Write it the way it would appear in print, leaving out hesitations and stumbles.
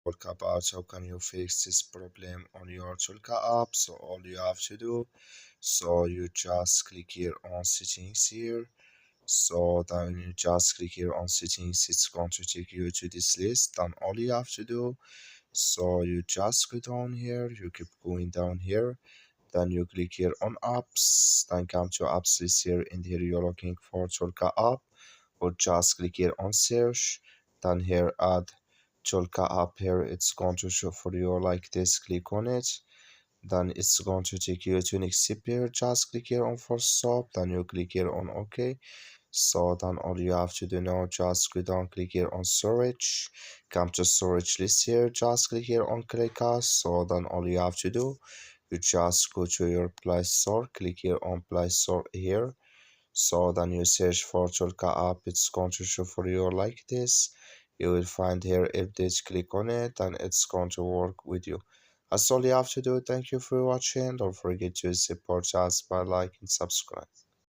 Talk about how can you fix this problem on your Tolka app. So all you have to do, so you just click here on settings here. So then you just click here on settings, it's going to take you to this list. Then all you have to do, so you just go down here, you keep going down here, then you click here on apps, then come to apps list here. In here you're looking for Tolka app, or just click here on search, then here add Tolka app. Here it's going to show for you like this. Click on it, then it's going to take you to next step here. Just click here on first stop, then you click here on OK. So then all you have to do now, just go down, click here on storage, come to storage list here, just click here on click us. So then all you have to do, you just go to your Play Store, click here on Play Store here. So then you search for Tolka app, it's going to show for you like this. You will find here update, click on it, and it's going to work with you. That's all you have to do. Thank you for watching. Don't forget to support us by like and subscribe.